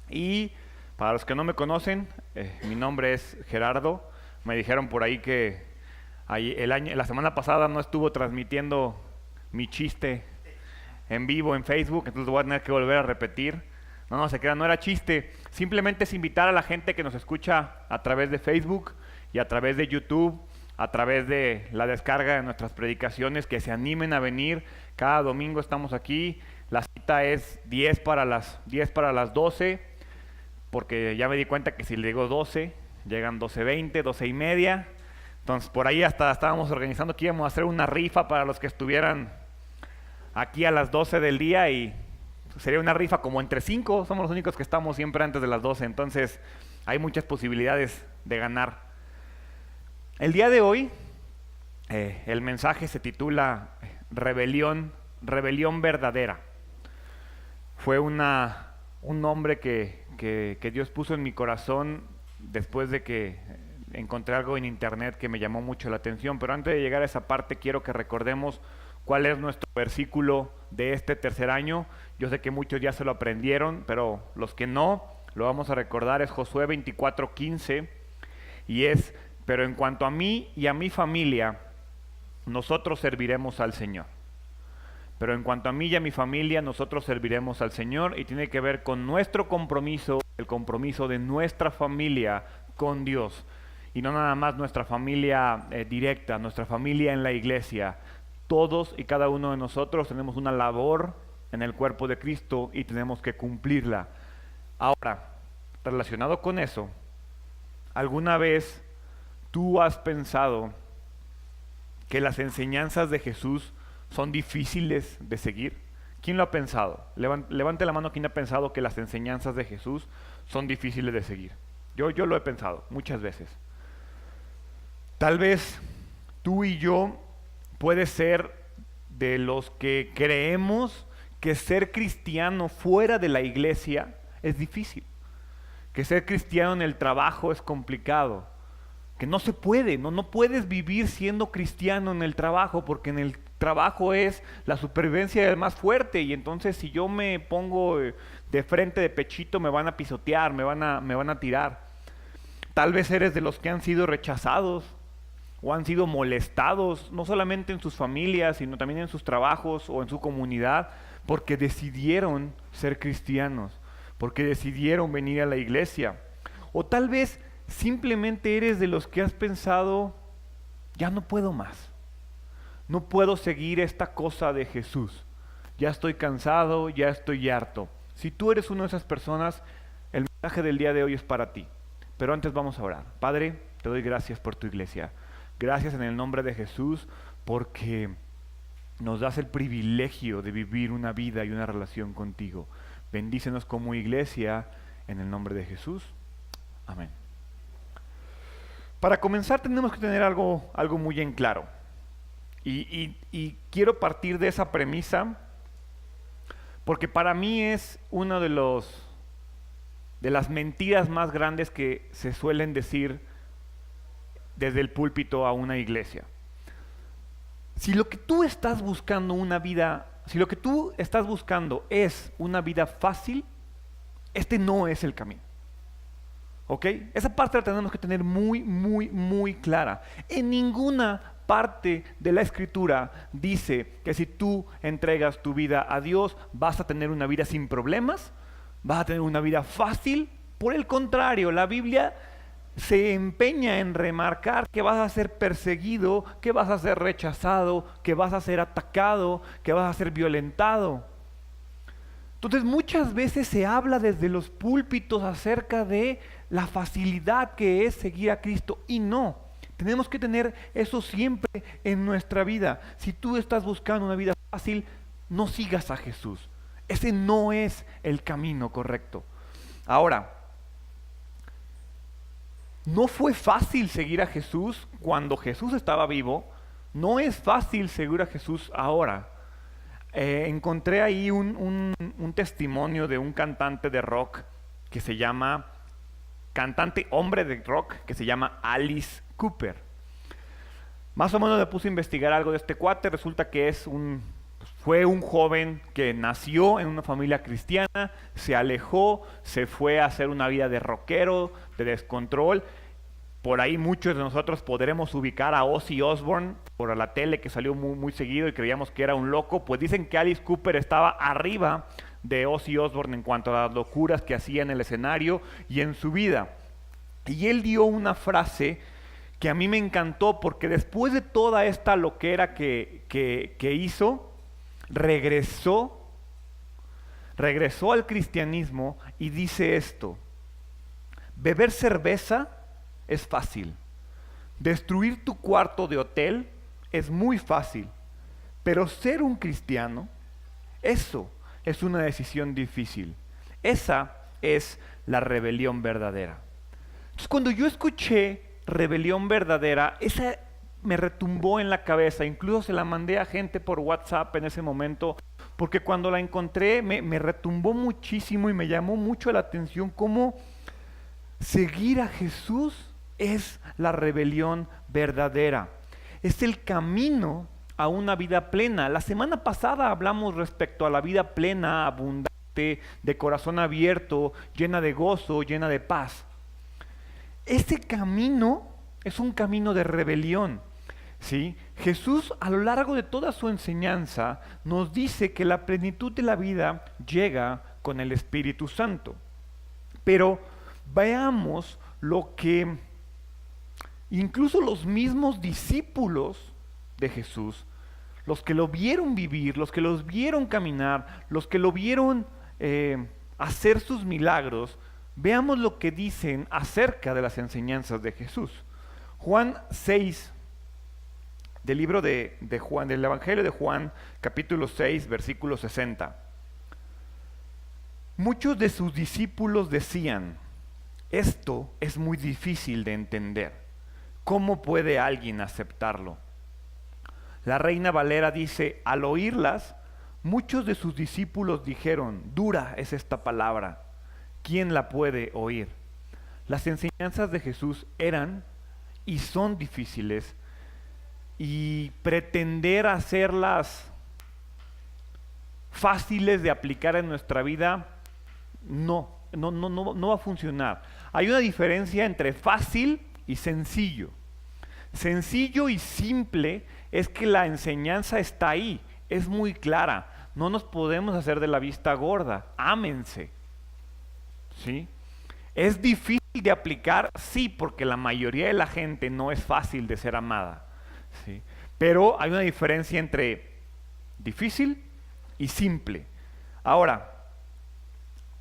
Y para los que no me conocen, mi nombre es Gerardo. Me dijeron por ahí que la semana pasada no estuvo transmitiendo mi chiste en vivo en Facebook, entonces lo voy a tener que volver a repetir. No, no se queda, no era chiste. Simplemente es invitar a la gente que nos escucha a través de Facebook y a través de YouTube, a través de la descarga de nuestras predicaciones, que se animen a venir. Cada domingo estamos aquí. La cita es 10 para las 12, porque ya me di cuenta que si le digo 12, llegan 12:20, 12:30. Entonces por ahí hasta estábamos organizando que íbamos a hacer una rifa para los que estuvieran aquí a las 12 del día, y sería una rifa como entre 5, somos los únicos que estamos siempre antes de las 12, entonces hay muchas posibilidades de ganar. El día de hoy, el mensaje se titula Rebelión verdadera. Fue un nombre que Dios puso en mi corazón después de que encontré algo en internet que me llamó mucho la atención, pero antes de llegar a esa parte quiero que recordemos cuál es nuestro versículo de este tercer año. Yo sé que muchos ya se lo aprendieron, pero los que no, lo vamos a recordar. Es Josué 24:15, y es: pero en cuanto a mí y a mi familia, nosotros serviremos al Señor. Pero en cuanto a mí y a mi familia, nosotros serviremos al Señor, y tiene que ver con nuestro compromiso, el compromiso de nuestra familia con Dios. Y no nada más nuestra familia directa, nuestra familia en la iglesia. Todos y cada uno de nosotros tenemos una labor en el cuerpo de Cristo y tenemos que cumplirla. Ahora, relacionado con eso, ¿alguna vez tú has pensado que las enseñanzas de Jesús son difíciles de seguir? ¿Quién lo ha pensado? Levante la mano quien ha pensado que las enseñanzas de Jesús son difíciles de seguir. Yo lo he pensado muchas veces. Tal vez tú y yo puede ser de los que creemos que ser cristiano fuera de la iglesia es difícil, que ser cristiano en el trabajo es complicado, que no se puede, no puedes vivir siendo cristiano en el trabajo, porque en el trabajo es la supervivencia del más fuerte, y entonces si yo me pongo de frente, de pechito, me van a pisotear, me van a tirar. Tal vez eres de los que han sido rechazados o han sido molestados, no solamente en sus familias, sino también en sus trabajos o en su comunidad, porque decidieron ser cristianos, porque decidieron venir a la iglesia. O tal vez simplemente eres de los que has pensado: ya no puedo más, no puedo seguir esta cosa de Jesús, ya estoy cansado, ya estoy harto. Si tú eres una de esas personas, el mensaje del día de hoy es para ti. Pero antes vamos a orar. Padre, te doy gracias por tu iglesia. Gracias en el nombre de Jesús, porque nos das el privilegio de vivir una vida y una relación contigo. Bendícenos como iglesia en el nombre de Jesús. Amén. Para comenzar tenemos que tener algo muy en claro. Y quiero partir de esa premisa, porque para mí es una de las mentiras más grandes que se suelen decir desde el púlpito a una iglesia. Si lo que tú estás buscando es una vida fácil, este no es el camino. ¿Ok? Esa parte la tenemos que tener muy, muy, muy clara. En ninguna parte de la Escritura dice que si tú entregas tu vida a Dios, vas a tener una vida sin problemas, vas a tener una vida fácil. Por el contrario, la Biblia se empeña en remarcar que vas a ser perseguido, que vas a ser rechazado, que vas a ser atacado, que vas a ser violentado. Entonces muchas veces se habla desde los púlpitos acerca de la facilidad que es seguir a Cristo, y no, tenemos que tener eso siempre en nuestra vida. Si tú estás buscando una vida fácil, no sigas a Jesús. Ese no es el camino correcto. Ahora, no fue fácil seguir a Jesús cuando Jesús estaba vivo, no es fácil seguir a Jesús ahora. Encontré ahí un testimonio de un cantante de rock que se llama, cantante hombre de rock, que se llama Alice Cooper. Más o menos me puse a investigar algo de este cuate. Resulta que Fue un joven que nació en una familia cristiana, se alejó, se fue a hacer una vida de rockero, de descontrol. Por ahí muchos de nosotros podremos ubicar a Ozzy Osbourne por la tele, que salió muy seguido y creíamos que era un loco. Pues dicen que Alice Cooper estaba arriba de Ozzy Osbourne en cuanto a las locuras que hacía en el escenario y en su vida. Y él dio una frase que a mí me encantó, porque después de toda esta loquera que hizo, regresó al cristianismo y dice esto: beber cerveza es fácil, destruir tu cuarto de hotel es muy fácil, pero ser un cristiano, eso es una decisión difícil. Esa es la rebelión verdadera. Entonces, cuando yo escuché rebelión verdadera, esa me retumbó en la cabeza. Incluso se la mandé a gente por WhatsApp en ese momento, porque cuando la encontré me retumbó muchísimo y me llamó mucho la atención cómo seguir a Jesús es la rebelión verdadera. Es el camino a una vida plena. La semana pasada hablamos respecto a la vida plena, abundante, de corazón abierto, llena de gozo, llena de paz. Ese camino es un camino de rebelión, ¿sí? Jesús, a lo largo de toda su enseñanza, nos dice que la plenitud de la vida llega con el Espíritu Santo. Pero veamos lo que incluso los mismos discípulos de Jesús, los que lo vieron vivir, los que los vieron caminar, los que lo vieron hacer sus milagros, veamos lo que dicen acerca de las enseñanzas de Jesús. Juan 6, del libro de Juan, del Evangelio de Juan, capítulo 6, versículo 60. Muchos de sus discípulos decían: esto es muy difícil de entender. ¿Cómo puede alguien aceptarlo? La Reina Valera dice: al oírlas, muchos de sus discípulos dijeron: dura es esta palabra, ¿quién la puede oír? Las enseñanzas de Jesús eran y son difíciles, y pretender hacerlas fáciles de aplicar en nuestra vida no va a funcionar. Hay una diferencia entre fácil y sencillo. Sencillo y simple es que la enseñanza está ahí, es muy clara. No nos podemos hacer de la vista gorda. Ámense. ¿Sí? ¿Es difícil de aplicar? Sí, porque la mayoría de la gente no es fácil de ser amada. ¿Sí? Pero hay una diferencia entre difícil y simple. Ahora,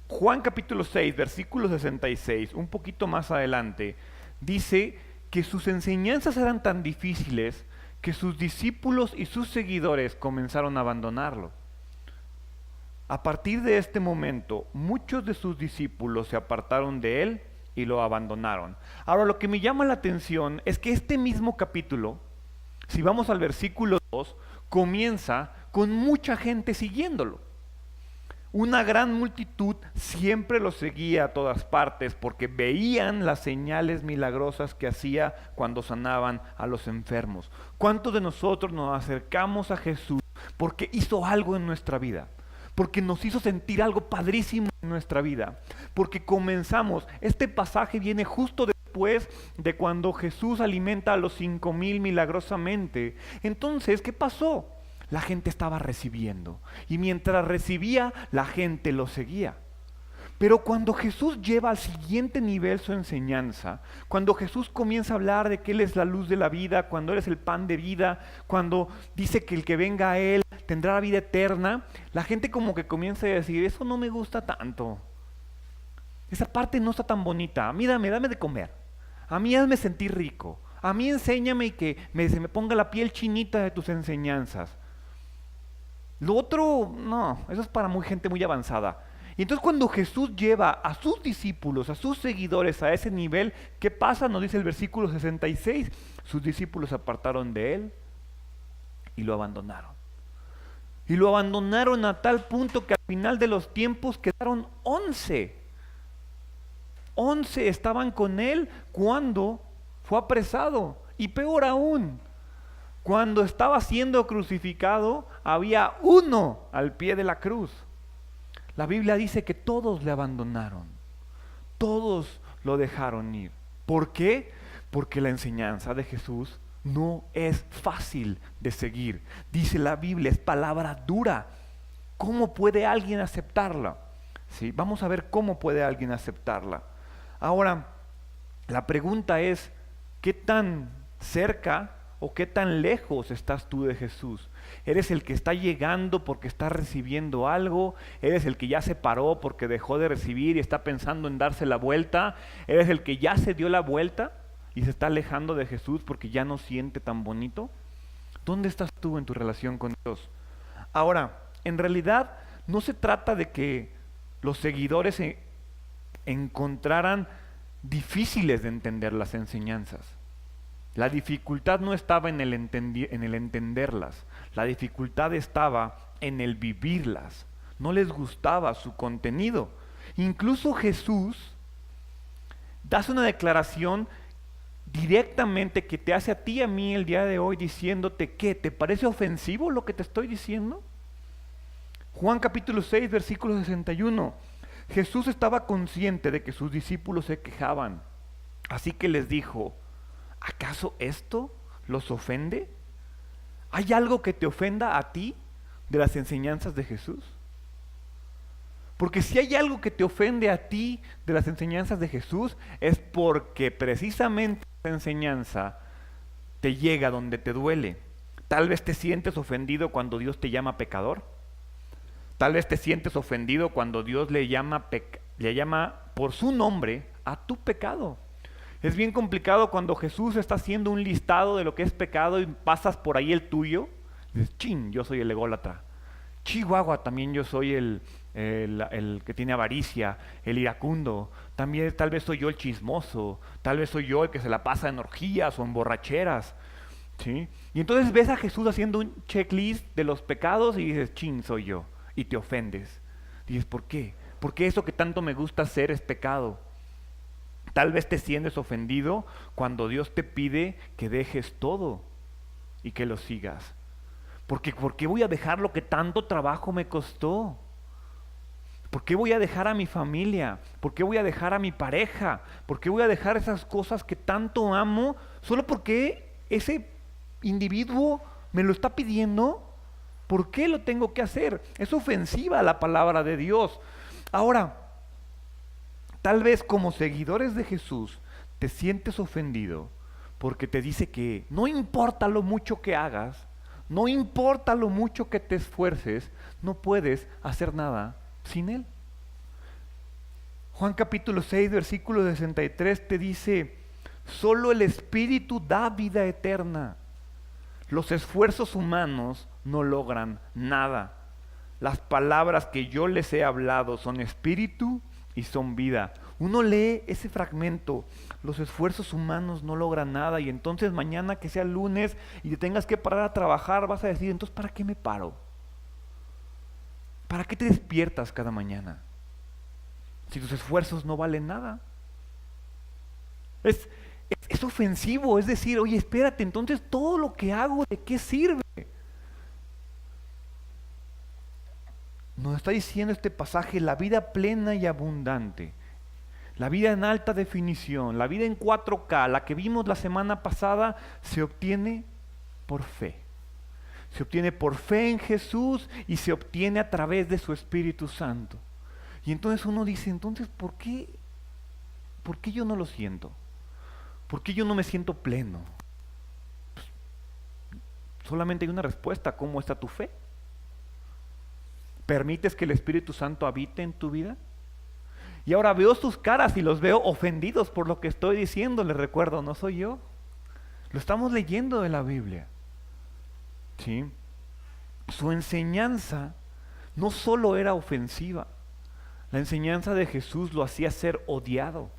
Juan capítulo 6, versículo 66, un poquito más adelante, dice que sus enseñanzas eran tan difíciles que sus discípulos y sus seguidores comenzaron a abandonarlo. A partir de este momento, muchos de sus discípulos se apartaron de él y lo abandonaron. Ahora, lo que me llama la atención es que este mismo capítulo, si vamos al versículo 2, comienza con mucha gente siguiéndolo. Una gran multitud siempre lo seguía a todas partes porque veían las señales milagrosas que hacía cuando sanaban a los enfermos. ¿Cuántos de nosotros nos acercamos a Jesús porque hizo algo en nuestra vida? Porque nos hizo sentir algo padrísimo en nuestra vida. Porque comenzamos, este pasaje viene justo después de cuando Jesús alimenta a los 5,000 milagrosamente. Entonces, ¿qué pasó? La gente estaba recibiendo, y mientras recibía, la gente lo seguía. Pero cuando Jesús lleva al siguiente nivel su enseñanza, cuando Jesús comienza a hablar de que Él es la luz de la vida, cuando Él es el pan de vida, cuando dice que el que venga a Él tendrá la vida eterna, la gente como que comienza a decir: eso no me gusta tanto, esa parte no está tan bonita, a mí dame de comer, a mí hazme sentir rico, a mí enséñame y que se me ponga la piel chinita de tus enseñanzas. Lo otro, no, eso es para gente muy avanzada. Y entonces cuando Jesús lleva a sus discípulos, a sus seguidores a ese nivel, ¿qué pasa? Nos dice el versículo 66, sus discípulos se apartaron de él y lo abandonaron. Y lo abandonaron a tal punto que al final de los tiempos quedaron 11. 11 estaban con él cuando fue apresado. Y peor aún, cuando estaba siendo crucificado, había uno al pie de la cruz. La Biblia dice que todos le abandonaron, todos lo dejaron ir. ¿Por qué? Porque la enseñanza de Jesús no es fácil de seguir. Dice la Biblia, es palabra dura. ¿Cómo puede alguien aceptarla? ¿Sí? Vamos a ver cómo puede alguien aceptarla. Ahora, la pregunta es, ¿qué tan cerca o qué tan lejos estás tú de Jesús? ¿Eres el que está llegando porque está recibiendo algo? ¿Eres el que ya se paró porque dejó de recibir y está pensando en darse la vuelta? ¿Eres el que ya se dio la vuelta y se está alejando de Jesús porque ya no siente tan bonito? ¿Dónde estás tú en tu relación con Dios? Ahora, en realidad no se trata de que los seguidores encontraran difíciles de entender las enseñanzas. La dificultad no estaba en el entenderlas, la dificultad estaba en el vivirlas. No les gustaba su contenido. Incluso Jesús hace una declaración directamente que te hace a ti y a mí el día de hoy diciéndote ¿qué? ¿Te parece ofensivo lo que te estoy diciendo? Juan capítulo 6, versículo 61. Jesús estaba consciente de que sus discípulos se quejaban, así que les dijo, ¿acaso esto los ofende? ¿Hay algo que te ofenda a ti de las enseñanzas de Jesús? Porque si hay algo que te ofende a ti de las enseñanzas de Jesús, es porque precisamente esa enseñanza te llega donde te duele. Tal vez te sientes ofendido cuando Dios te llama pecador. Tal vez te sientes ofendido cuando Dios le llama por su nombre a tu pecado. Es bien complicado cuando Jesús está haciendo un listado de lo que es pecado y pasas por ahí el tuyo. Dices, chin, yo soy el ególatra. Chihuahua, también yo soy el que tiene avaricia, el iracundo. También tal vez soy yo el chismoso. Tal vez soy yo el que se la pasa en orgías o en borracheras. ¿Sí? Y entonces ves a Jesús haciendo un checklist de los pecados y dices, chin, soy yo. Y te ofendes. Dices, ¿por qué? Porque eso que tanto me gusta hacer es pecado. Tal vez te sientes ofendido cuando Dios te pide que dejes todo y que lo sigas. Porque ¿por qué voy a dejar lo que tanto trabajo me costó? ¿Por qué voy a dejar a mi familia? ¿Por qué voy a dejar a mi pareja? ¿Por qué voy a dejar esas cosas que tanto amo solo porque ese individuo me lo está pidiendo? ¿Por qué lo tengo que hacer? Es ofensiva la palabra de Dios. Ahora, tal vez como seguidores de Jesús te sientes ofendido porque te dice que no importa lo mucho que hagas, no importa lo mucho que te esfuerces, no puedes hacer nada sin Él. Juan capítulo 6, versículo 63 te dice, solo el Espíritu da vida eterna. Los esfuerzos humanos no logran nada. Las palabras que yo les he hablado son espíritu y son vida. Uno lee ese fragmento, los esfuerzos humanos no logran nada, y entonces mañana que sea lunes y te tengas que parar a trabajar, vas a decir, entonces ¿para qué me paro? ¿Para qué te despiertas cada mañana? Si tus esfuerzos no valen nada. Es ofensivo, es decir, oye, espérate, entonces todo lo que hago, ¿de qué sirve? Nos está diciendo este pasaje, la vida plena y abundante, la vida en alta definición, la vida en 4K, la que vimos la semana pasada, se obtiene por fe. Se obtiene por fe en Jesús y se obtiene a través de su Espíritu Santo. Y entonces uno dice, entonces, ¿por qué yo no lo siento? ¿Por qué yo no me siento pleno? Pues, solamente hay una respuesta, ¿cómo está tu fe? ¿Permites que el Espíritu Santo habite en tu vida? Y ahora veo sus caras y los veo ofendidos por lo que estoy diciendo. Les recuerdo, no soy yo. Lo estamos leyendo de la Biblia. ¿Sí? Su enseñanza no solo era ofensiva, la enseñanza de Jesús lo hacía ser odiado.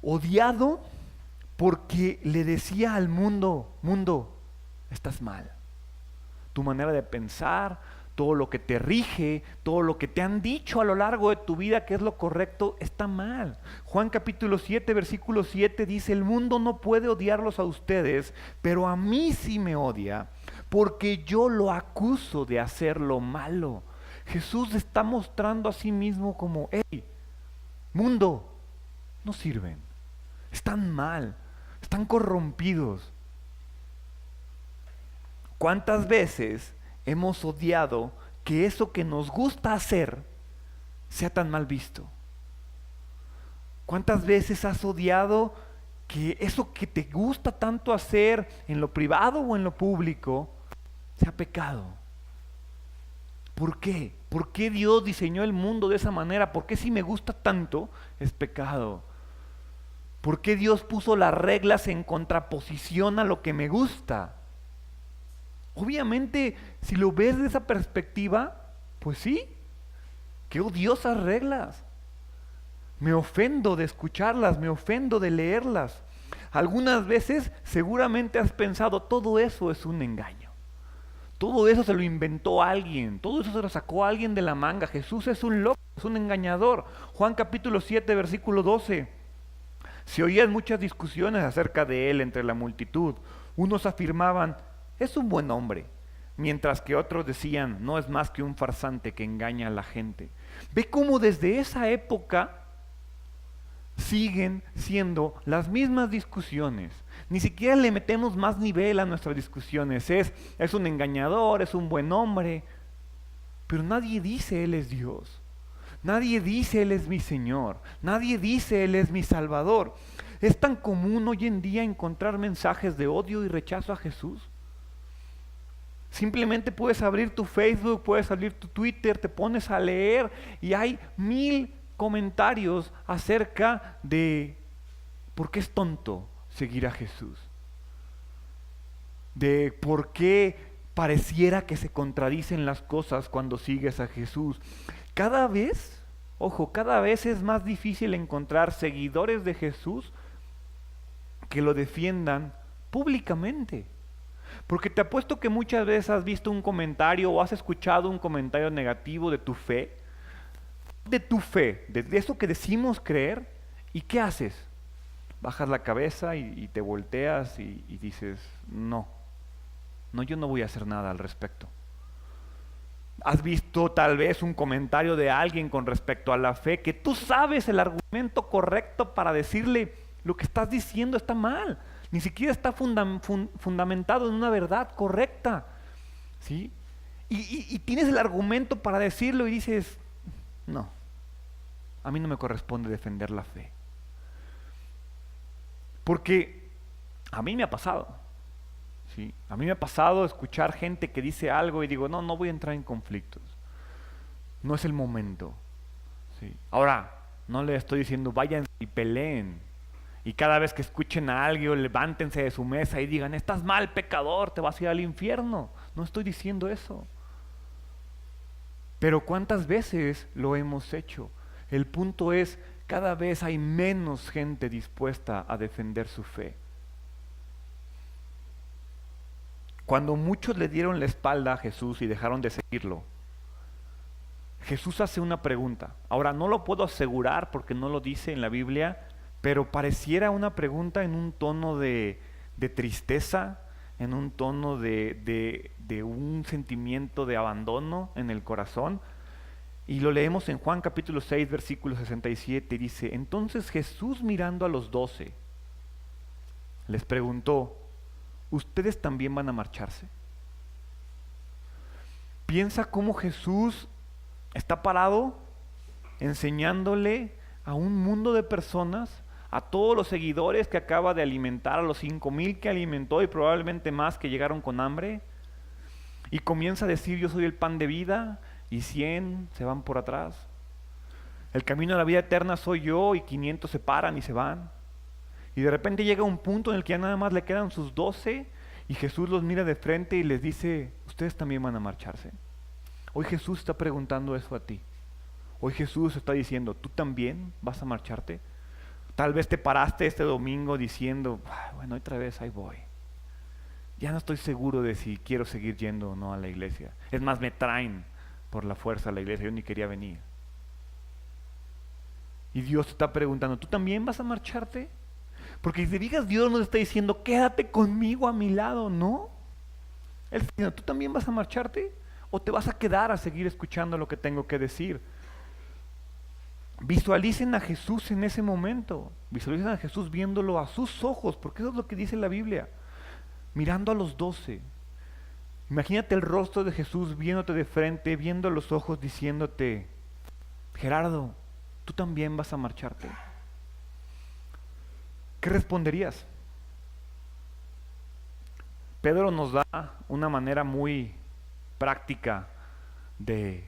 Odiado porque le decía al mundo, estás mal. Tu manera de pensar, todo lo que te rige, todo lo que te han dicho a lo largo de tu vida que es lo correcto, está mal. Juan capítulo 7, versículo 7 dice, el mundo no puede odiarlos a ustedes, pero a mí sí me odia, porque yo lo acuso de hacer lo malo. Jesús está mostrando a sí mismo como, hey, mundo, no sirven, están mal, están corrompidos. ¿Cuántas veces hemos odiado que eso que nos gusta hacer sea tan mal visto? ¿Cuántas veces has odiado que eso que te gusta tanto hacer en lo privado o en lo público sea pecado? ¿Por qué? ¿Por qué Dios diseñó el mundo de esa manera? ¿Por qué si me gusta tanto es pecado? ¿Por qué Dios puso las reglas en contraposición a lo que me gusta? Obviamente, si lo ves de esa perspectiva, pues sí, qué odiosas reglas. Me ofendo de escucharlas, me ofendo de leerlas. Algunas veces seguramente has pensado, todo eso es un engaño. Todo eso se lo inventó alguien, todo eso se lo sacó alguien de la manga. Jesús es un loco, es un engañador. Juan capítulo 7, versículo 12. Se oían muchas discusiones acerca de él entre la multitud. Unos afirmaban, es un buen hombre, mientras que otros decían, no es más que un farsante que engaña a la gente. Ve cómo desde esa época siguen siendo las mismas discusiones. Ni siquiera le metemos más nivel a nuestras discusiones. Es un engañador, es un buen hombre. Pero nadie dice Él es Dios. Nadie dice Él es mi Señor. Nadie dice Él es mi Salvador. Es tan común hoy en día encontrar mensajes de odio y rechazo a Jesús. Simplemente puedes abrir tu Facebook, puedes abrir tu Twitter, te pones a leer y hay 1000 comentarios acerca de por qué es tonto seguir a Jesús, de por qué pareciera que se contradicen las cosas cuando sigues a Jesús. Cada vez, ojo, cada vez es más difícil encontrar seguidores de Jesús que lo defiendan públicamente. Porque te apuesto que muchas veces has visto un comentario o has escuchado un comentario negativo de tu fe, de eso que decimos creer, ¿y qué haces? Bajas la cabeza y te volteas y dices, no, yo no voy a hacer nada al respecto. Has visto tal vez un comentario de alguien con respecto a la fe, que tú sabes el argumento correcto para decirle, lo que estás diciendo está mal, ni siquiera está fundamentado en una verdad correcta, ¿sí? Y tienes el argumento para decirlo y dices, no, a mí no me corresponde defender la fe. Porque a mí me ha pasado, ¿sí? A mí me ha pasado escuchar gente que dice algo y digo, no voy a entrar en conflictos. No es el momento, ¿sí? Ahora, no le estoy diciendo vayan y peleen. Y cada vez que escuchen a alguien, levántense de su mesa y digan, estás mal, pecador, te vas a ir al infierno. No estoy diciendo eso. Pero ¿cuántas veces lo hemos hecho? El punto es, cada vez hay menos gente dispuesta a defender su fe. Cuando muchos le dieron la espalda a Jesús y dejaron de seguirlo, Jesús hace una pregunta. Ahora, no lo puedo asegurar porque no lo dice en la Biblia, pero pareciera una pregunta en un tono de tristeza, en un tono de un sentimiento de abandono en el corazón. Y lo leemos en Juan capítulo 6, versículo 67, y dice, entonces Jesús mirando a los 12, les preguntó, ¿ustedes también van a marcharse? Piensa cómo Jesús está parado enseñándole a un mundo de personas, a todos los seguidores que acaba de alimentar, a los 5,000 que alimentó y probablemente más que llegaron con hambre, y comienza a decir, yo soy el pan de vida, y 100 se van por atrás. El camino a la vida eterna soy yo, y 500 se paran y se van. Y de repente llega un punto en el que ya nada más le quedan sus 12, y Jesús los mira de frente y les dice, ustedes también van a marcharse. Hoy Jesús está preguntando eso a ti. Hoy Jesús está diciendo, ¿tú también vas a marcharte? Tal vez te paraste este domingo diciendo, bueno, otra vez ahí voy. Ya no estoy seguro de si quiero seguir yendo o no a la iglesia. Es más, me traen por la fuerza a la iglesia, yo ni quería venir. Y Dios te está preguntando, ¿tú también vas a marcharte? Porque si te digas, Dios nos está diciendo, quédate conmigo a mi lado, ¿no? Él está diciendo, ¿tú también vas a marcharte? ¿O te vas a quedar a seguir escuchando lo que tengo que decir? Visualicen a Jesús en ese momento. Visualicen a Jesús viéndolo a sus ojos, porque eso es lo que dice la Biblia. Mirando a los 12. Imagínate el rostro de Jesús viéndote de frente, viendo a los ojos, diciéndote, Gerardo, tú también vas a marcharte. ¿Qué responderías? Pedro nos da una manera muy práctica de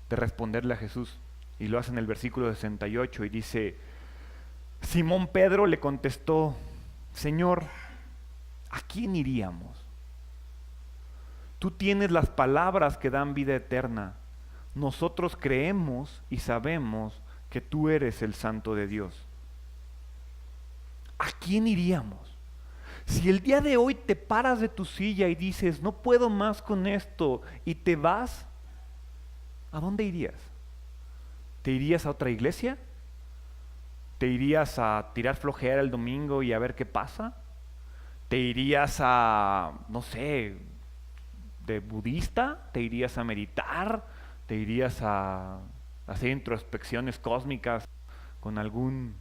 responderle a Jesús. Y lo hace en el versículo 68 y dice, Simón Pedro le contestó, Señor, ¿a quién iríamos? Tú tienes las palabras que dan vida eterna. Nosotros creemos y sabemos que tú eres el Santo de Dios. ¿A quién iríamos? Si el día de hoy te paras de tu silla y dices, no puedo más con esto, y te vas, ¿a dónde irías? ¿Te irías a otra iglesia? ¿Te irías a tirar flojera el domingo y a ver qué pasa? ¿Te irías a, no sé, de budista? ¿Te irías a meditar? ¿Te irías a hacer introspecciones cósmicas con algún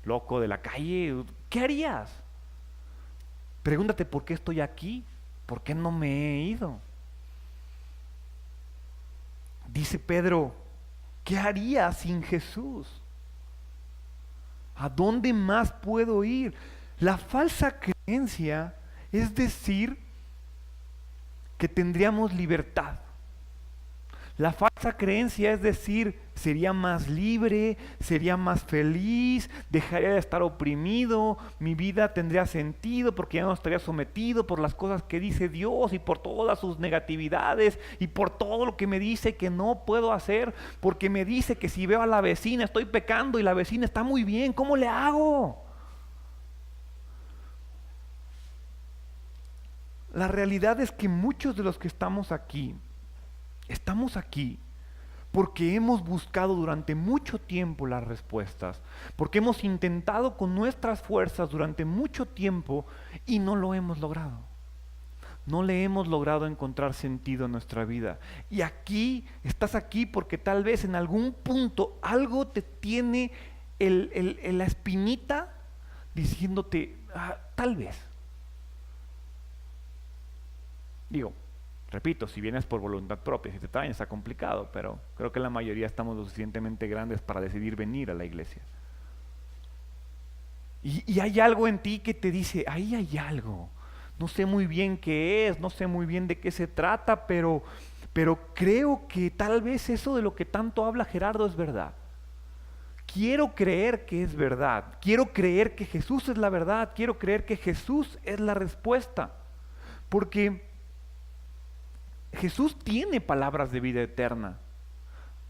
loco de la calle? ¿Qué harías? Pregúntate por qué estoy aquí, por qué no me he ido. Dice Pedro, ¿qué haría sin Jesús? ¿A dónde más puedo ir? La falsa creencia es decir que tendríamos libertad. La falsa creencia es decir, sería más libre, sería más feliz, dejaría de estar oprimido, mi vida tendría sentido porque ya no estaría sometido por las cosas que dice Dios y por todas sus negatividades y por todo lo que me dice que no puedo hacer, porque me dice que si veo a la vecina estoy pecando y la vecina está muy bien, ¿cómo le hago? La realidad es que muchos de los que estamos aquí porque hemos buscado durante mucho tiempo las respuestas, porque hemos intentado con nuestras fuerzas durante mucho tiempo y no lo hemos logrado. No le hemos logrado encontrar sentido en nuestra vida. Y estás aquí porque tal vez en algún punto algo te tiene la espinita diciéndote, tal vez. Digo, repito, si vienes por voluntad propia, si te traen está complicado, pero creo que la mayoría estamos lo suficientemente grandes para decidir venir a la iglesia. Y hay algo en ti que te dice, ahí hay algo. No sé muy bien qué es, no sé muy bien de qué se trata, pero creo que tal vez eso de lo que tanto habla Gerardo es verdad. Quiero creer que es verdad. Quiero creer que Jesús es la verdad. Quiero creer que Jesús es la respuesta. Porque Jesús tiene palabras de vida eterna.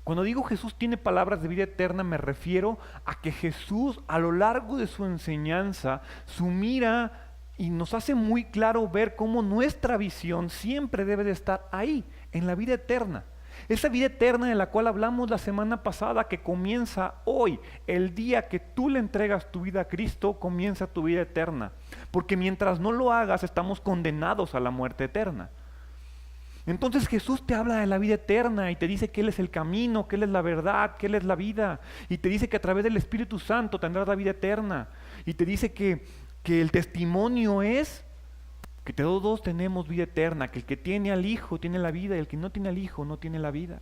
Cuando digo Jesús tiene palabras de vida eterna, me refiero a que Jesús a lo largo de su enseñanza, su mira y nos hace muy claro ver cómo nuestra visión siempre debe de estar ahí, en la vida eterna. Esa vida eterna de la cual hablamos la semana pasada, que comienza hoy, el día que tú le entregas tu vida a Cristo, comienza tu vida eterna. Porque mientras no lo hagas, estamos condenados a la muerte eterna. Entonces Jesús te habla de la vida eterna y te dice que Él es el camino, que Él es la verdad, que Él es la vida. Y te dice que a través del Espíritu Santo tendrás la vida eterna. Y te dice que el testimonio es que todos tenemos vida eterna, que el que tiene al Hijo tiene la vida y el que no tiene al Hijo no tiene la vida.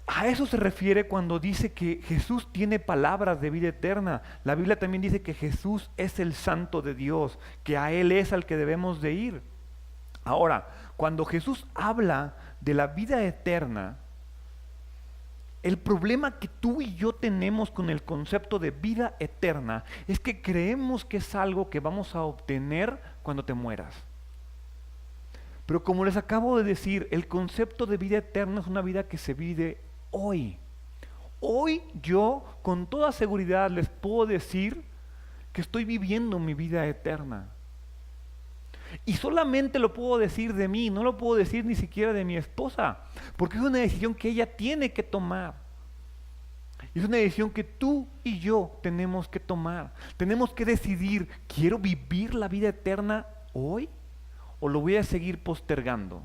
A eso se refiere cuando dice que Jesús tiene palabras de vida eterna. La Biblia también dice que Jesús es el Santo de Dios, que a Él es al que debemos de ir. Ahora, cuando Jesús habla de la vida eterna, el problema que tú y yo tenemos con el concepto de vida eterna es que creemos que es algo que vamos a obtener cuando te mueras. Pero como les acabo de decir, el concepto de vida eterna es una vida que se vive hoy. Hoy yo con toda seguridad les puedo decir que estoy viviendo mi vida eterna. Y solamente lo puedo decir de mí, no lo puedo decir ni siquiera de mi esposa, porque es una decisión que ella tiene que tomar. Es una decisión que tú y yo tenemos que tomar. Tenemos que decidir, ¿quiero vivir la vida eterna hoy? o lo voy a seguir postergando?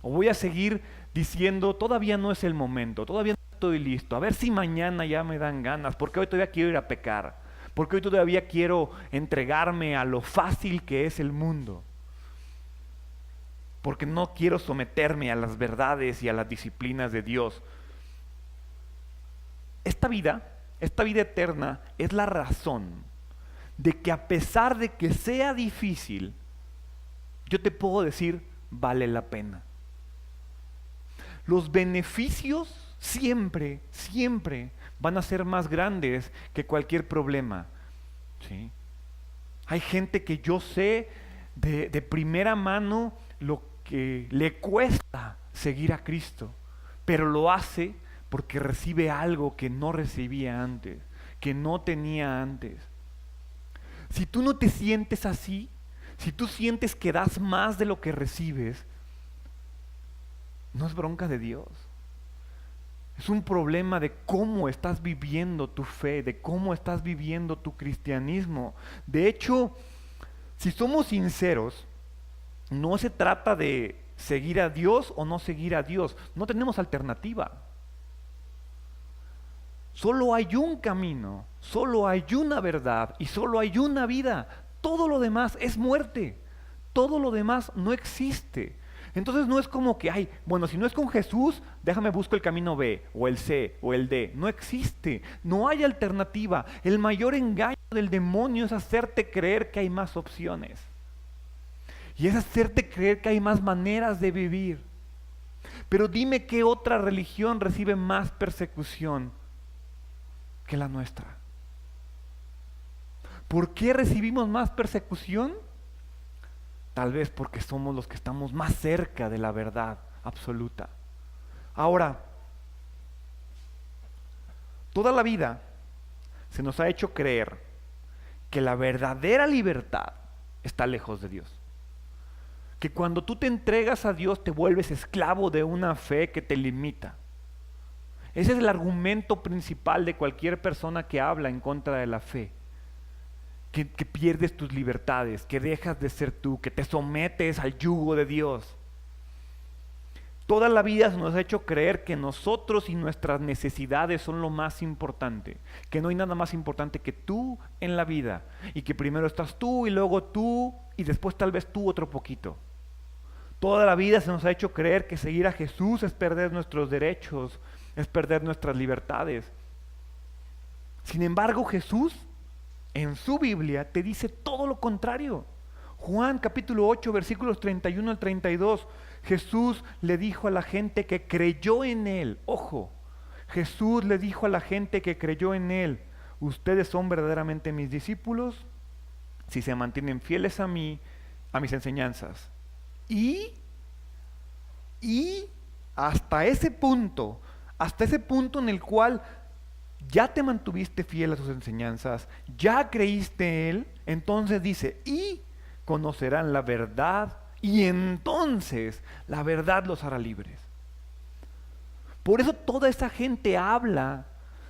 ¿O voy a seguir diciendo, todavía no es el momento, todavía no estoy listo, a ver si mañana ya me dan ganas, porque hoy todavía quiero ir a pecar, porque hoy todavía quiero entregarme a lo fácil que es el mundo, porque no quiero someterme a las verdades y a las disciplinas de Dios? Esta vida eterna es la razón de que, a pesar de que sea difícil, yo te puedo decir, vale la pena. Los beneficios siempre van a ser más grandes que cualquier problema, ¿sí? Hay gente que yo sé de primera mano lo que le cuesta seguir a Cristo, pero lo hace porque recibe algo que no recibía antes, que no tenía antes. Si tú no te sientes así, si tú sientes que das más de lo que recibes, no es bronca de Dios. Es un problema de cómo estás viviendo tu fe, de cómo estás viviendo tu cristianismo. De hecho, si somos sinceros, no se trata de seguir a Dios o no seguir a Dios. No tenemos alternativa. Solo hay un camino, solo hay una verdad y solo hay una vida. Todo lo demás es muerte. Todo lo demás no existe. Entonces no es como que, ay, bueno, si no es con Jesús, déjame busco el camino B, o el C, o el D. No existe, no hay alternativa. El mayor engaño del demonio es hacerte creer que hay más opciones. Y es hacerte creer que hay más maneras de vivir. Pero dime qué otra religión recibe más persecución que la nuestra. ¿Por qué recibimos más persecución? Tal vez porque somos los que estamos más cerca de la verdad absoluta. Ahora, toda la vida se nos ha hecho creer que la verdadera libertad está lejos de Dios. Que cuando tú te entregas a Dios te vuelves esclavo de una fe que te limita. Ese es el argumento principal de cualquier persona que habla en contra de la fe. Que pierdes tus libertades, que dejas de ser tú, que te sometes al yugo de Dios. Toda la vida se nos ha hecho creer que nosotros y nuestras necesidades son lo más importante, que no hay nada más importante que tú en la vida, y que primero estás tú y luego tú y después tal vez tú otro poquito. Toda la vida se nos ha hecho creer que seguir a Jesús es perder nuestros derechos, es perder nuestras libertades. Sin embargo, Jesús en su Biblia te dice todo lo contrario. Juan capítulo 8 versículos 31 al 32. Jesús le dijo a la gente que creyó en Él, ojo, Jesús le dijo a la gente que creyó en Él, ustedes son verdaderamente mis discípulos si se mantienen fieles a mí, a mis enseñanzas. Y hasta ese punto en el cual ya te mantuviste fiel a sus enseñanzas, ya creíste en Él, entonces dice, y conocerán la verdad, y entonces la verdad los hará libres. Por eso toda esa gente habla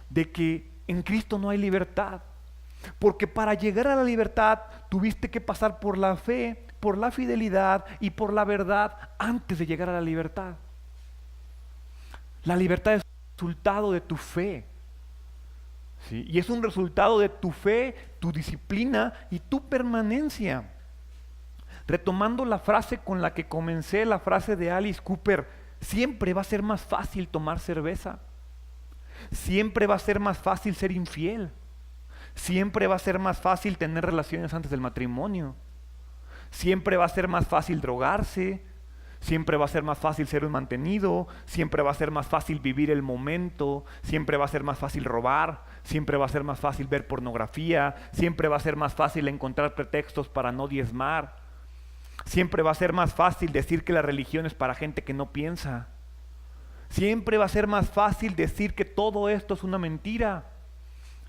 de que en Cristo no hay libertad, porque para llegar a la libertad tuviste que pasar por la fe, por la fidelidad y por la verdad antes de llegar a la libertad. La libertad es un resultado de tu fe. ¿Sí? Y es un resultado de tu fe, tu disciplina y tu permanencia. Retomando la frase con la que comencé, la frase de Alice Cooper, siempre va a ser más fácil tomar cerveza. Siempre va a ser más fácil ser infiel. Siempre va a ser más fácil tener relaciones antes del matrimonio. Siempre va a ser más fácil drogarse. Siempre va a ser más fácil ser un mantenido, siempre va a ser más fácil vivir el momento, siempre va a ser más fácil robar, siempre va a ser más fácil ver pornografía, siempre va a ser más fácil encontrar pretextos para no diezmar, siempre va a ser más fácil decir que la religión es para gente que no piensa, siempre va a ser más fácil decir que todo esto es una mentira,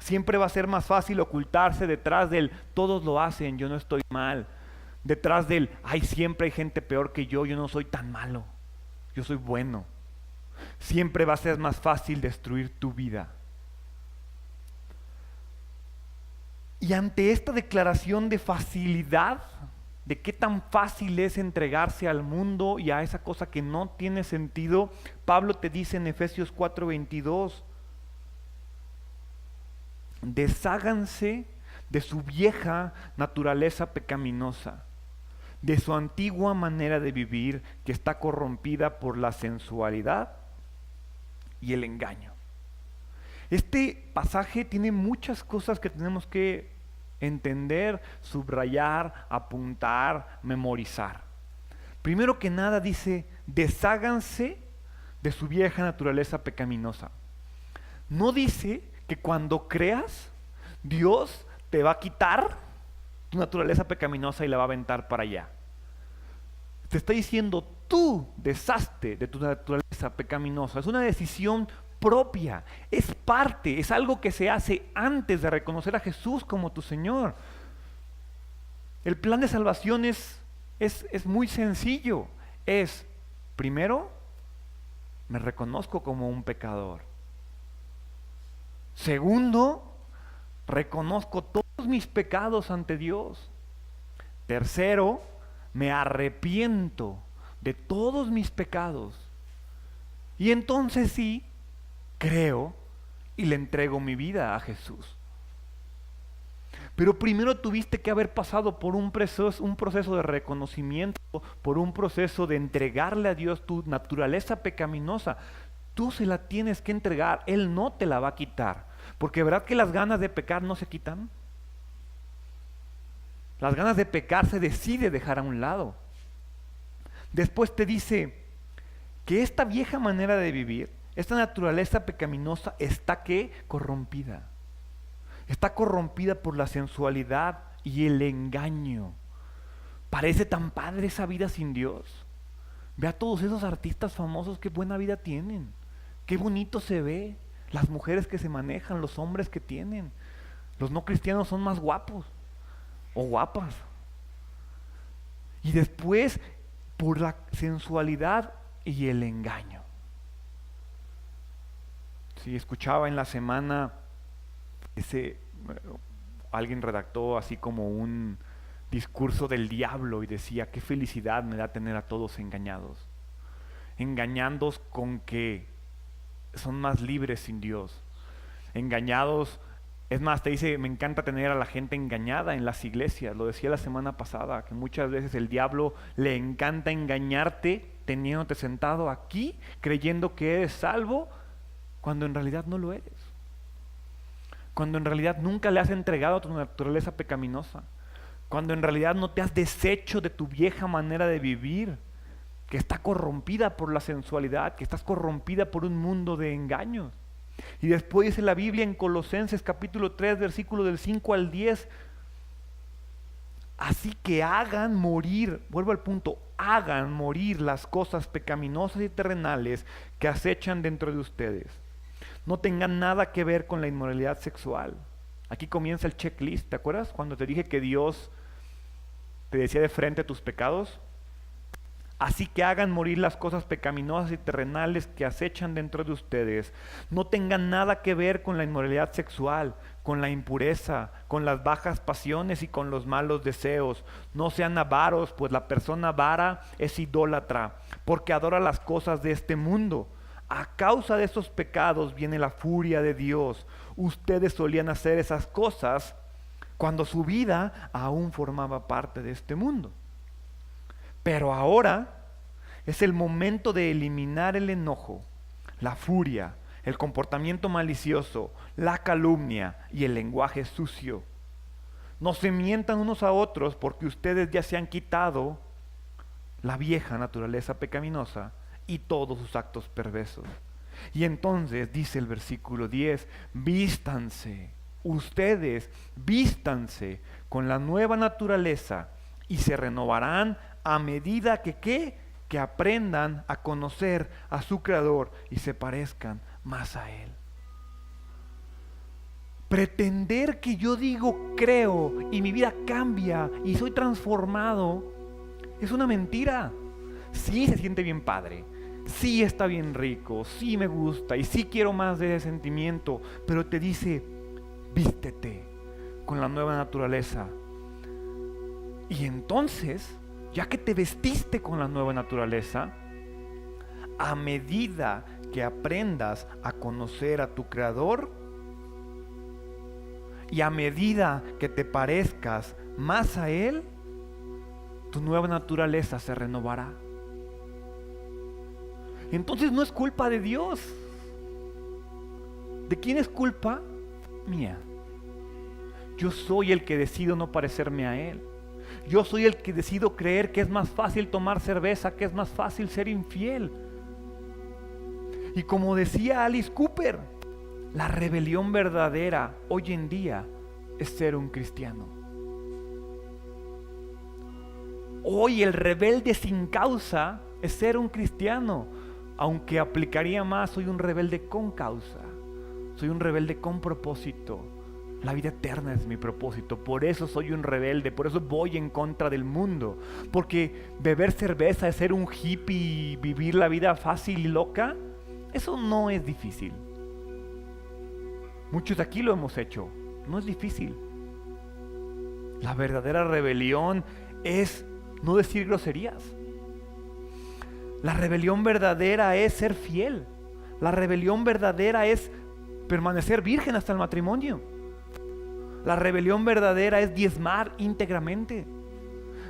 siempre va a ser más fácil ocultarse detrás del todos lo hacen, yo no estoy mal. Detrás del, ay, siempre hay gente peor que yo no soy tan malo, yo soy bueno. Siempre va a ser más fácil destruir tu vida. Y ante esta declaración de facilidad de qué tan fácil es entregarse al mundo y a esa cosa que no tiene sentido, Pablo te dice en Efesios 4:22, desháganse de su vieja naturaleza pecaminosa, de su antigua manera de vivir que está corrompida por la sensualidad y el engaño. Este pasaje tiene muchas cosas que tenemos que entender, subrayar, apuntar, memorizar. Primero que nada dice, desháganse de su vieja naturaleza pecaminosa. No dice que cuando creas, Dios te va a quitar tu naturaleza pecaminosa y la va a aventar para allá. Te está diciendo, tú deshazte de tu naturaleza pecaminosa. Es una decisión propia, es parte, es algo que se hace antes de reconocer a Jesús como tu Señor. El plan de salvación es muy sencillo. Es, primero, me reconozco como un pecador. Segundo, reconozco todos mis pecados ante Dios. Tercero, me arrepiento de todos mis pecados. Y entonces sí, creo y le entrego mi vida a Jesús. Pero primero tuviste que haber pasado por un proceso de reconocimiento, por un proceso de entregarle a Dios tu naturaleza pecaminosa. Tú se la tienes que entregar, Él no te la va a quitar. Porque ¿verdad que las ganas de pecar no se quitan? Las ganas de pecar se decide dejar a un lado. Después te dice que esta vieja manera de vivir, esta naturaleza pecaminosa está ¿qué? Corrompida. Está corrompida por la sensualidad y el engaño. Parece tan padre esa vida sin Dios. Ve a todos esos artistas famosos, qué buena vida tienen. Qué bonito se ve. Las mujeres que se manejan, los hombres que tienen. Los no cristianos son más guapos o guapas. Y después, por la sensualidad y el engaño. Sí, escuchaba en la semana alguien redactó así como un discurso del diablo y decía, qué felicidad me da tener a todos engañados. Engañados con que son más libres sin Dios. Engañados, es más, te dice, me encanta tener a la gente engañada en las iglesias. Lo decía la semana pasada, que muchas veces el diablo le encanta engañarte teniéndote sentado aquí, creyendo que eres salvo, cuando en realidad no lo eres. Cuando en realidad nunca le has entregado a tu naturaleza pecaminosa. Cuando en realidad no te has deshecho de tu vieja manera de vivir, que está corrompida por la sensualidad, que estás corrompida por un mundo de engaños. Y después dice la Biblia en Colosenses capítulo 3, versículo del 5 al 10, así que hagan morir, vuelvo al punto, hagan morir las cosas pecaminosas y terrenales que acechan dentro de ustedes. No tengan nada que ver con la inmoralidad sexual. Aquí comienza el checklist, ¿te acuerdas? Cuando te dije que Dios te decía de frente tus pecados. Así que hagan morir las cosas pecaminosas y terrenales que acechan dentro de ustedes. No tengan nada que ver con la inmoralidad sexual, con la impureza, con las bajas pasiones y con los malos deseos. No sean avaros, pues la persona avara es idólatra, porque adora las cosas de este mundo. A causa de esos pecados viene la furia de Dios. Ustedes solían hacer esas cosas cuando su vida aún formaba parte de este mundo. Pero ahora es el momento de eliminar el enojo, la furia, el comportamiento malicioso, la calumnia y el lenguaje sucio. No se mientan unos a otros porque ustedes ya se han quitado la vieja naturaleza pecaminosa y todos sus actos perversos. Y entonces dice el versículo 10, vístanse, ustedes vístanse con la nueva naturaleza y se renovarán a medida que aprendan a conocer a su Creador y se parezcan más a Él. Pretender que yo digo creo y mi vida cambia y soy transformado es una mentira. Sí se siente bien padre, sí está bien rico, sí me gusta y sí quiero más de ese sentimiento, pero te dice, vístete con la nueva naturaleza Y entonces, ya que te vestiste con la nueva naturaleza, a medida que aprendas a conocer a tu Creador y a medida que te parezcas más a Él, tu nueva naturaleza se renovará. Entonces no es culpa de Dios. ¿De quién es culpa? Mía. Yo soy el que decido no parecerme a Él. Yo soy el que decido creer que es más fácil tomar cerveza, que es más fácil ser infiel. Y como decía Alice Cooper, la rebelión verdadera hoy en día es ser un cristiano. Hoy el rebelde sin causa es ser un cristiano, aunque aplicaría más, soy un rebelde con causa, soy un rebelde con propósito. La vida eterna es mi propósito, por eso soy un rebelde, por eso voy en contra del mundo, porque beber cerveza es ser un hippie y vivir la vida fácil y loca, eso no es difícil. Muchos de aquí lo hemos hecho, no es difícil. La verdadera rebelión es no decir groserías. La rebelión verdadera es ser fiel. La rebelión verdadera es permanecer virgen hasta el matrimonio. La rebelión verdadera es diezmar íntegramente.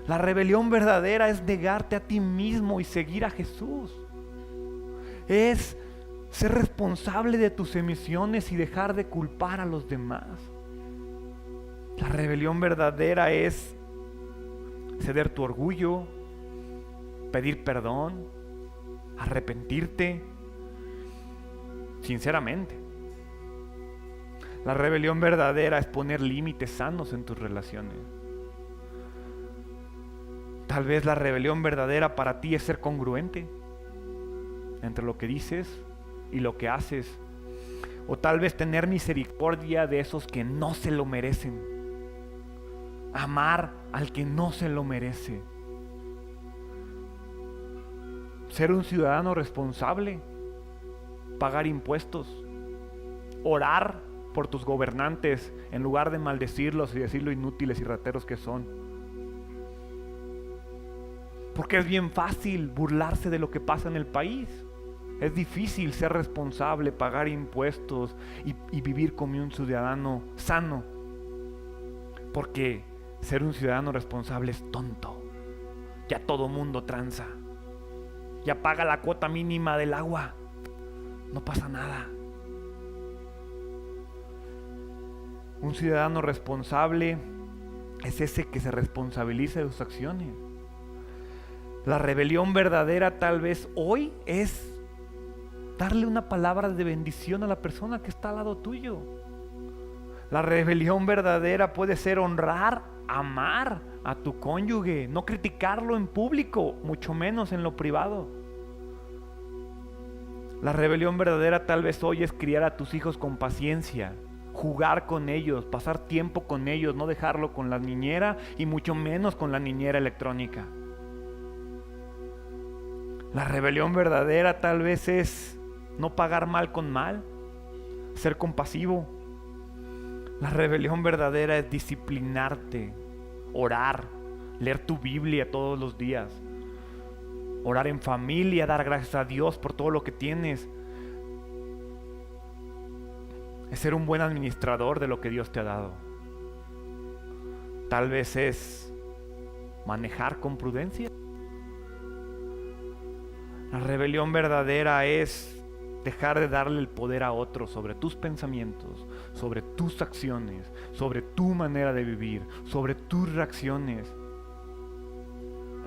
La rebelión verdadera es negarte a ti mismo y seguir a Jesús. Es ser responsable de tus emisiones y dejar de culpar a los demás. La rebelión verdadera es ceder tu orgullo, pedir perdón, arrepentirte sinceramente. La rebelión verdadera es poner límites sanos en tus relaciones. Tal vez la rebelión verdadera para ti es ser congruente entre lo que dices y lo que haces. O tal vez tener misericordia de esos que no se lo merecen. Amar al que no se lo merece. Ser un ciudadano responsable. Pagar impuestos. Orar por tus gobernantes en lugar de maldecirlos y decir lo inútiles y rateros que son. Porque es bien fácil burlarse de lo que pasa en el país. Es difícil ser responsable, pagar impuestos y vivir como un ciudadano sano. Porque ser un ciudadano responsable es tonto. Ya todo mundo tranza. Ya paga la cuota mínima del agua. No pasa nada. Un ciudadano responsable es ese que se responsabiliza de sus acciones. La rebelión verdadera tal vez hoy es darle una palabra de bendición a la persona que está al lado tuyo. La rebelión verdadera puede ser honrar, amar a tu cónyuge, no criticarlo en público, mucho menos en lo privado. La rebelión verdadera tal vez hoy es criar a tus hijos con paciencia, jugar con ellos, pasar tiempo con ellos, no dejarlo con la niñera y mucho menos con la niñera electrónica. La rebelión verdadera tal vez es no pagar mal con mal, ser compasivo. La rebelión verdadera es disciplinarte, orar, leer tu Biblia todos los días, orar en familia, dar gracias a Dios por todo lo que tienes. Es ser un buen administrador de lo que Dios te ha dado. Tal vez es manejar con prudencia. La rebelión verdadera es dejar de darle el poder a otros sobre tus pensamientos, sobre tus acciones, sobre tu manera de vivir, sobre tus reacciones.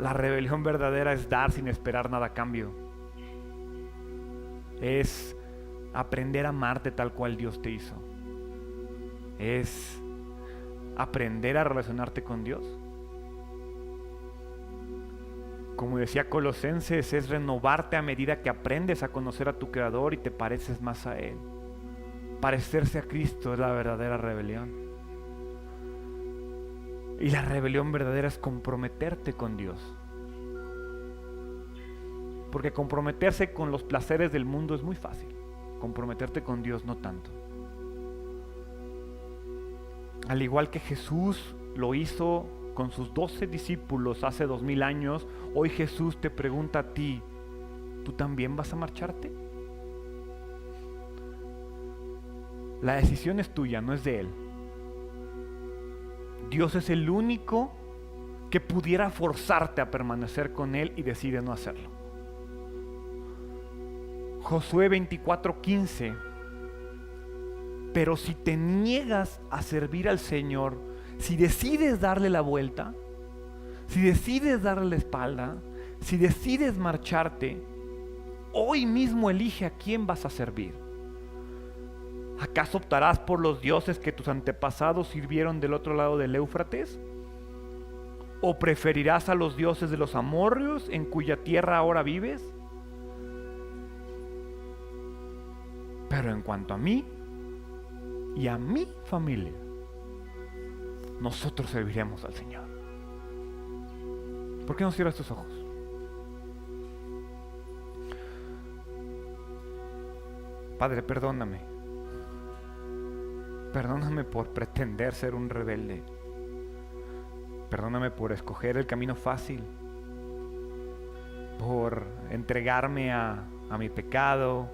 La rebelión verdadera es dar sin esperar nada a cambio. Es aprender a amarte tal cual Dios te hizo. Es aprender a relacionarte con Dios. Como decía Colosenses, es renovarte a medida que aprendes a conocer a tu Creador y te pareces más a Él. Parecerse a Cristo es la verdadera rebelión. Y la rebelión verdadera es comprometerte con Dios. Porque comprometerse con los placeres del mundo es muy fácil. Comprometerte con Dios no tanto. Al igual que Jesús lo hizo con sus 12 discípulos hace 2000 años, hoy Jesús te pregunta a ti, ¿tú también vas a marcharte? La decisión es tuya, no es de Él. Dios es el único que pudiera forzarte a permanecer con Él y decide no hacerlo. Josué 24:15. Pero si te niegas a servir al Señor, si decides darle la vuelta, si decides darle la espalda, si decides marcharte, hoy mismo elige a quién vas a servir. ¿Acaso optarás por los dioses que tus antepasados sirvieron del otro lado del Éufrates? ¿O preferirás a los dioses de los amorreos en cuya tierra ahora vives? Pero en cuanto a mí y a mi familia, nosotros serviremos al Señor. ¿Por qué no cierras tus ojos? Padre, perdóname. Perdóname por pretender ser un rebelde. Perdóname por escoger el camino fácil, por entregarme a mi pecado,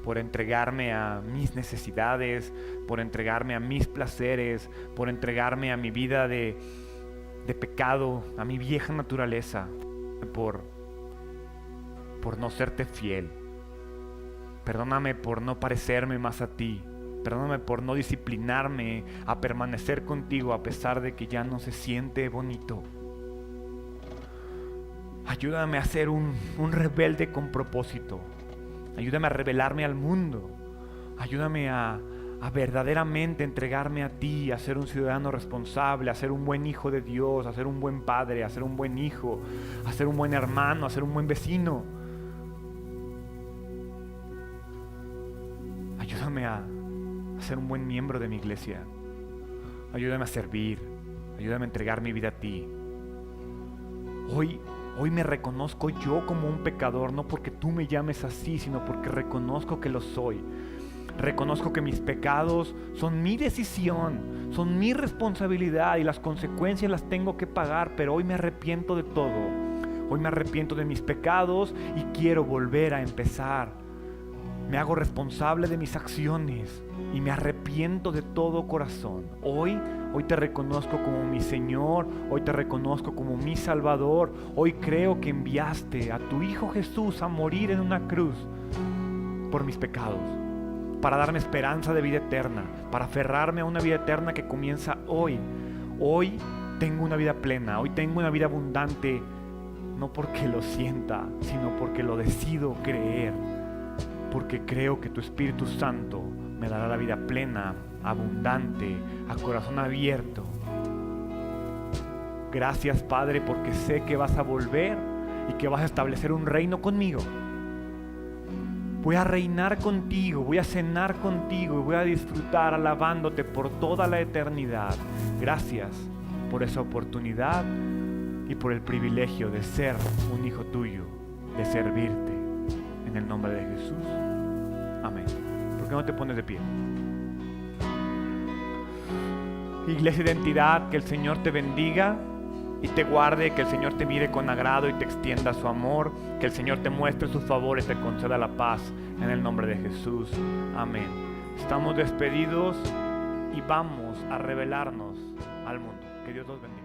por entregarme a mis necesidades, por entregarme a mis placeres, por entregarme a mi vida de pecado, a mi vieja naturaleza, por no serte fiel. Perdóname por no parecerme más a ti. Perdóname por no disciplinarme a permanecer contigo a pesar de que ya no se siente bonito. Ayúdame a ser un rebelde con propósito. Ayúdame a revelarme al mundo. Ayúdame a verdaderamente entregarme a ti, a ser un ciudadano responsable, a ser un buen hijo de Dios, a ser un buen padre, a ser un buen hijo, a ser un buen hermano, a ser un buen vecino. Ayúdame a ser un buen miembro de mi iglesia. Ayúdame a servir. Ayúdame a entregar mi vida a ti. Hoy me reconozco yo como un pecador, no porque tú me llames así, sino porque reconozco que lo soy. Reconozco que mis pecados son mi decisión, son mi responsabilidad y las consecuencias las tengo que pagar, pero hoy me arrepiento de todo. Hoy me arrepiento de mis pecados y quiero volver a empezar. Me hago responsable de mis acciones y me arrepiento de todo corazón. Hoy te reconozco como mi Señor, hoy te reconozco como mi Salvador. Hoy creo que enviaste a tu Hijo Jesús a morir en una cruz por mis pecados, para darme esperanza de vida eterna, para aferrarme a una vida eterna que comienza hoy. Hoy tengo una vida plena, hoy tengo una vida abundante, no porque lo sienta, sino porque lo decido creer. Porque creo que tu Espíritu Santo me dará la vida plena, abundante, a corazón abierto. Gracias, Padre, porque sé que vas a volver y que vas a establecer un reino conmigo. Voy a reinar contigo, voy a cenar contigo y voy a disfrutar alabándote por toda la eternidad. Gracias por esa oportunidad y por el privilegio de ser un hijo tuyo, de servirte. En el nombre de Jesús. Amén. ¿Por qué no te pones de pie? Iglesia Identidad, que el Señor te bendiga y te guarde, que el Señor te mire con agrado y te extienda su amor, que el Señor te muestre sus favores y te conceda la paz en el nombre de Jesús. Amén. Estamos despedidos y vamos a revelarnos al mundo. Que Dios los bendiga.